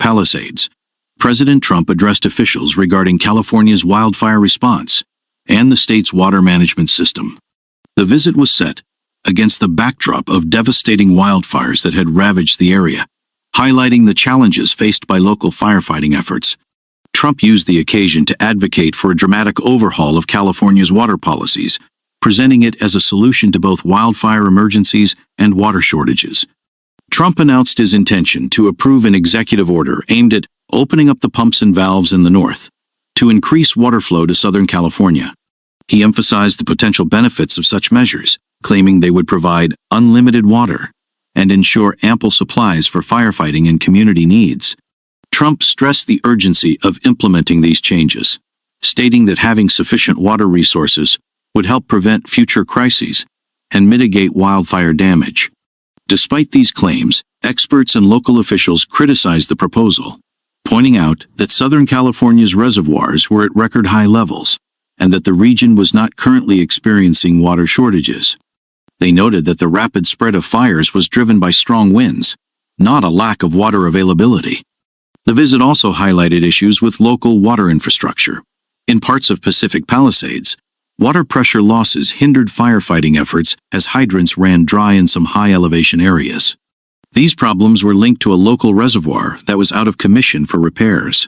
Palisades, President Trump addressed officials regarding California's wildfire response and the state's water management system. The visit was set against the backdrop of devastating wildfires that had ravaged the area, highlighting the challenges faced by local firefighting efforts. Trump used the occasion to advocate for a dramatic overhaul of California's water policies, presenting it as a solution to both wildfire emergencies and water shortages. Trump announced his intention to approve an executive order aimed at opening up the pumps and valves in the north to increase water flow to Southern California. He emphasized the potential benefits of such measures, claiming they would provide unlimited water and ensure ample supplies for firefighting and community needs. Trump stressed the urgency of implementing these changes, stating that having sufficient water resources would help prevent future crises and mitigate wildfire damage. Despite these claims, experts and local officials criticized the proposal, pointing out that Southern California's reservoirs were at record high levels and that the region was not currently experiencing water shortages. They noted that the rapid spread of fires was driven by strong winds, not a lack of water availability. The visit also highlighted issues with local water infrastructure. In parts of Pacific Palisades, water pressure losses hindered firefighting efforts as hydrants ran dry in some high-elevation areas. These problems were linked to a local reservoir that was out of commission for repairs.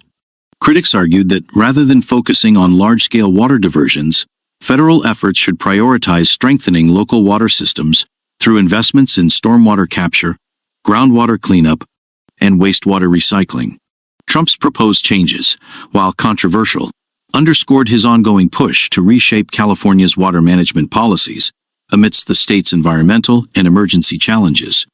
Critics argued that rather than focusing on large-scale water diversions, federal efforts should prioritize strengthening local water systems through investments in stormwater capture, groundwater cleanup, and wastewater recycling. Trump's proposed changes, while controversial, underscored his ongoing push to reshape California's water management policies amidst the state's environmental and emergency challenges.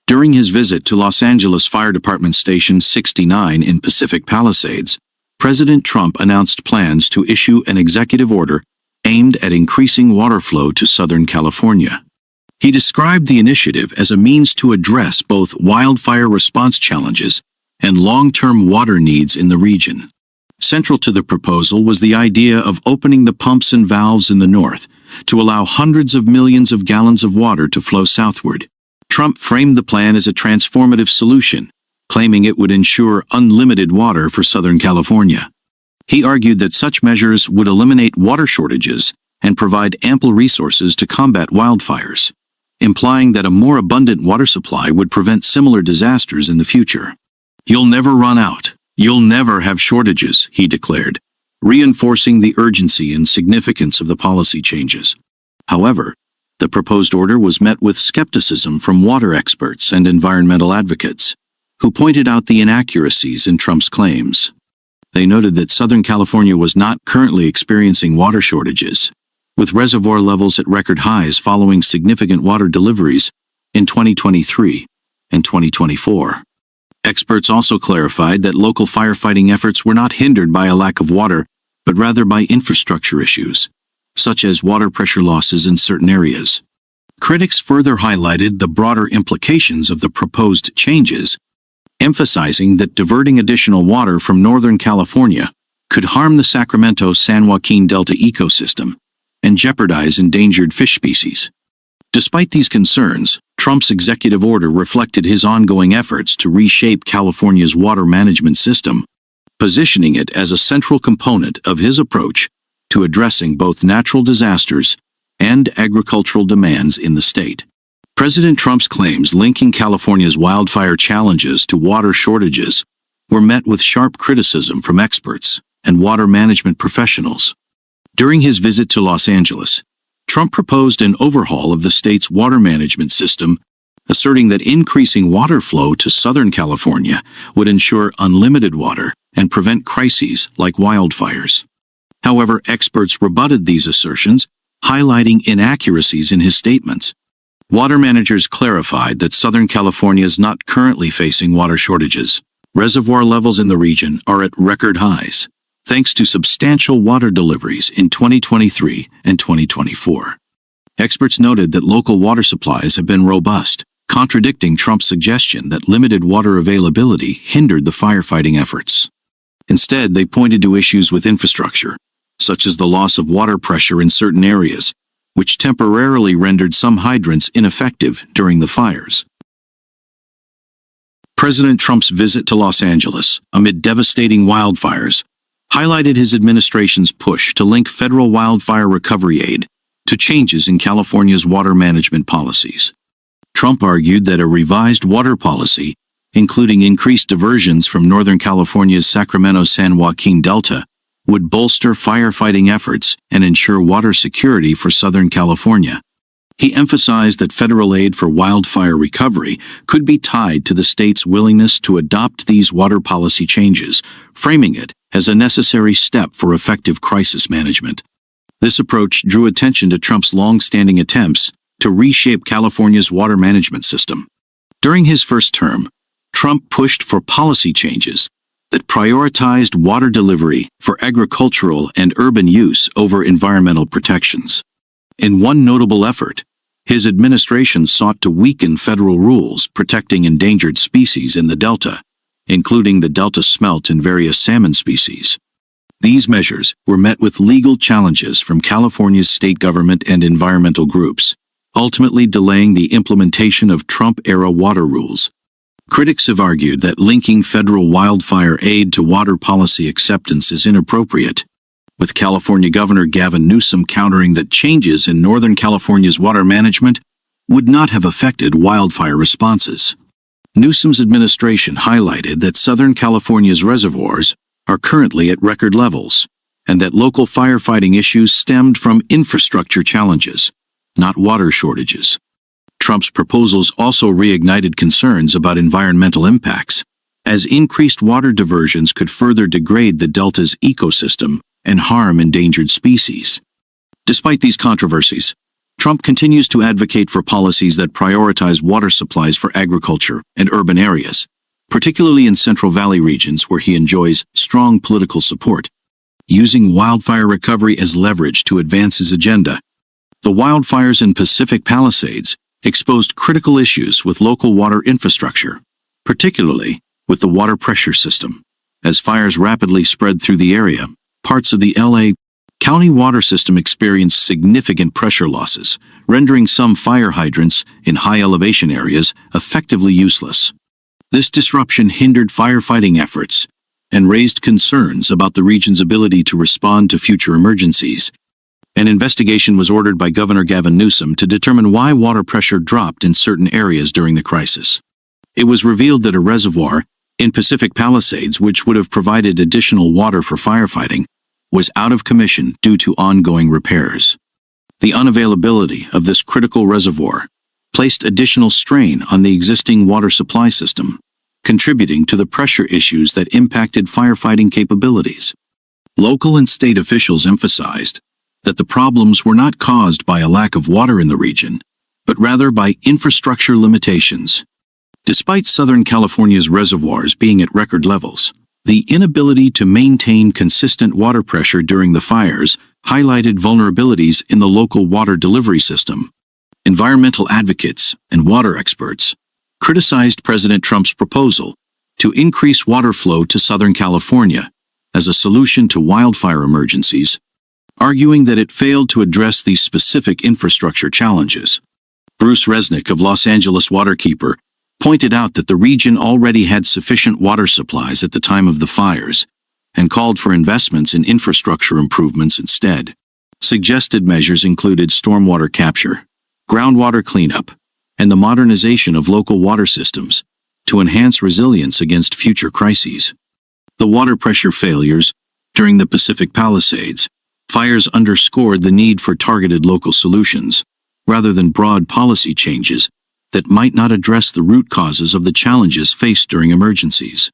During his visit to Los Angeles Fire Department Station 69 in Pacific Palisades, President Trump announced plans to issue an executive order aimed at increasing water flow to Southern California. He described the initiative as a means to address both wildfire response challenges and long-term water needs in the region. Central to the proposal was the idea of opening the pumps and valves in the north to allow hundreds of millions of gallons of water to flow southward. Trump framed the plan as a transformative solution, claiming it would ensure unlimited water for Southern California. He argued that such measures would eliminate water shortages and provide ample resources to combat wildfires, implying that a more abundant water supply would prevent similar disasters in the future. "You'll never run out. You'll never have shortages," he declared, reinforcing the urgency and significance of the policy changes. However, the proposed order was met with skepticism from water experts and environmental advocates, who pointed out the inaccuracies in Trump's claims. They noted that Southern California was not currently experiencing water shortages, with reservoir levels at record highs following significant water deliveries in 2023 and 2024. Experts also clarified that local firefighting efforts were not hindered by a lack of water, but rather by infrastructure issues, such as water pressure losses in certain areas. Critics further highlighted the broader implications of the proposed changes, emphasizing that diverting additional water from Northern California could harm the Sacramento-San Joaquin Delta ecosystem and jeopardize endangered fish species. Despite these concerns, Trump's executive order reflected his ongoing efforts to reshape California's water management system, positioning it as a central component of his approach to addressing both natural disasters and agricultural demands in the state. President Trump's claims linking California's wildfire challenges to water shortages were met with sharp criticism from experts and water management professionals. During his visit to Los Angeles, Trump proposed an overhaul of the state's water management system, asserting that increasing water flow to Southern California would ensure unlimited water and prevent crises like wildfires. However, experts rebutted these assertions, highlighting inaccuracies in his statements. Water managers clarified that Southern California is not currently facing water shortages. Reservoir levels in the region are at record highs, thanks to substantial water deliveries in 2023 and 2024. Experts noted that local water supplies have been robust, contradicting Trump's suggestion that limited water availability hindered the firefighting efforts. Instead, they pointed to issues with infrastructure, such as the loss of water pressure in certain areas, which temporarily rendered some hydrants ineffective during the fires. President Trump's visit to Los Angeles, amid devastating wildfires, highlighted his administration's push to link federal wildfire recovery aid to changes in California's water management policies. Trump argued that a revised water policy, including increased diversions from Northern California's Sacramento-San Joaquin Delta, would bolster firefighting efforts and ensure water security for Southern California. He emphasized that federal aid for wildfire recovery could be tied to the state's willingness to adopt these water policy changes, framing it as a necessary step for effective crisis management. This approach drew attention to Trump's long-standing attempts to reshape California's water management system. During his first term, Trump pushed for policy changes that prioritized water delivery for agricultural and urban use over environmental protections. In one notable effort, his administration sought to weaken federal rules protecting endangered species in the Delta, including the Delta smelt and various salmon species. These measures were met with legal challenges from California's state government and environmental groups, ultimately delaying the implementation of Trump-era water rules. Critics have argued that linking federal wildfire aid to water policy acceptance is inappropriate, with California Governor Gavin Newsom countering that changes in Northern California's water management would not have affected wildfire responses. Newsom's administration highlighted that Southern California's reservoirs are currently at record levels, and that local firefighting issues stemmed from infrastructure challenges, not water shortages. Trump's proposals also reignited concerns about environmental impacts, as increased water diversions could further degrade the Delta's ecosystem and harm endangered species. Despite these controversies, Trump continues to advocate for policies that prioritize water supplies for agriculture and urban areas, particularly in Central Valley regions where he enjoys strong political support, using wildfire recovery as leverage to advance his agenda. The wildfires in Pacific Palisades exposed critical issues with local water infrastructure, particularly with the water pressure system. As fires rapidly spread through the area, parts of the LA County water system experienced significant pressure losses, rendering some fire hydrants in high-elevation areas effectively useless. This disruption hindered firefighting efforts and raised concerns about the region's ability to respond to future emergencies. An investigation was ordered by Governor Gavin Newsom to determine why water pressure dropped in certain areas during the crisis. It was revealed that a reservoir in Pacific Palisades, which would have provided additional water for firefighting, was out of commission due to ongoing repairs. The unavailability of this critical reservoir placed additional strain on the existing water supply system, contributing to the pressure issues that impacted firefighting capabilities. Local and state officials emphasized that the problems were not caused by a lack of water in the region, but rather by infrastructure limitations. Despite Southern California's reservoirs being at record levels, the inability to maintain consistent water pressure during the fires highlighted vulnerabilities in the local water delivery system. Environmental advocates and water experts criticized President Trump's proposal to increase water flow to Southern California as a solution to wildfire emergencies, arguing that it failed to address these specific infrastructure challenges. Bruce Resnick of Los Angeles Waterkeeper pointed out that the region already had sufficient water supplies at the time of the fires and called for investments in infrastructure improvements instead. Suggested measures included stormwater capture, groundwater cleanup, and the modernization of local water systems to enhance resilience against future crises. The water pressure failures during the Pacific Palisades fires underscored the need for targeted local solutions, rather than broad policy changes that might not address the root causes of the challenges faced during emergencies.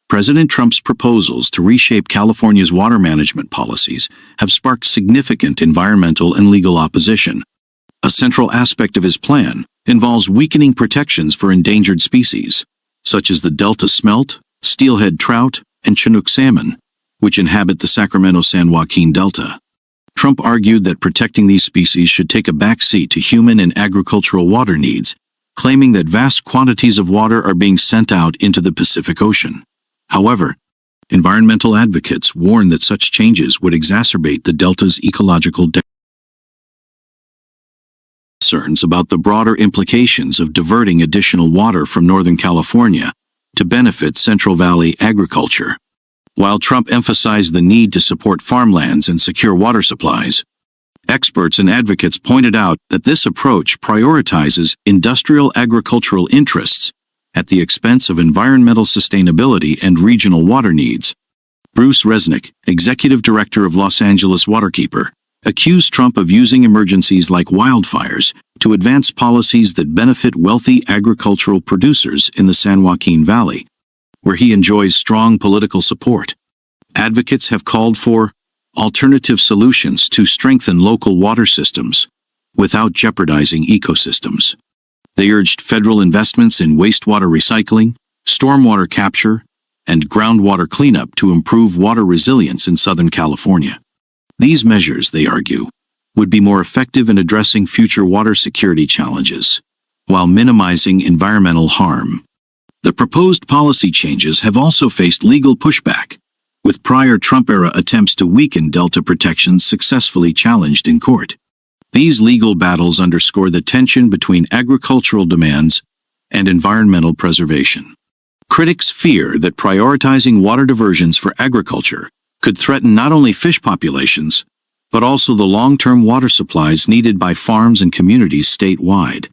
President Trump's proposals to reshape California's water management policies have sparked significant environmental and legal opposition. A central aspect of his plan involves weakening protections for endangered species, such as the Delta smelt, steelhead trout, and Chinook salmon, which inhabit the Sacramento-San Joaquin Delta. Trump argued that protecting these species should take a backseat to human and agricultural water needs, claiming that vast quantities of water are being sent out into the Pacific Ocean. However, environmental advocates warn that such changes would exacerbate the Delta's ecological concerns about the broader implications of diverting additional water from Northern California to benefit Central Valley agriculture. While Trump emphasized the need to support farmlands and secure water supplies, experts and advocates pointed out that this approach prioritizes industrial agricultural interests at the expense of environmental sustainability and regional water needs. Bruce Resnick, executive director of Los Angeles Waterkeeper, accused Trump of using emergencies like wildfires to advance policies that benefit wealthy agricultural producers in the San Joaquin Valley, where he enjoys strong political support. Advocates have called for alternative solutions to strengthen local water systems without jeopardizing ecosystems. They urged federal investments in wastewater recycling, stormwater capture, and groundwater cleanup to improve water resilience in Southern California. These measures, they argue, would be more effective in addressing future water security challenges, while minimizing environmental harm. The proposed policy changes have also faced legal pushback, with prior Trump-era attempts to weaken Delta protections successfully challenged in court. These legal battles underscore the tension between agricultural demands and environmental preservation. Critics fear that prioritizing water diversions for agriculture could threaten not only fish populations, but also the long-term water supplies needed by farms and communities statewide.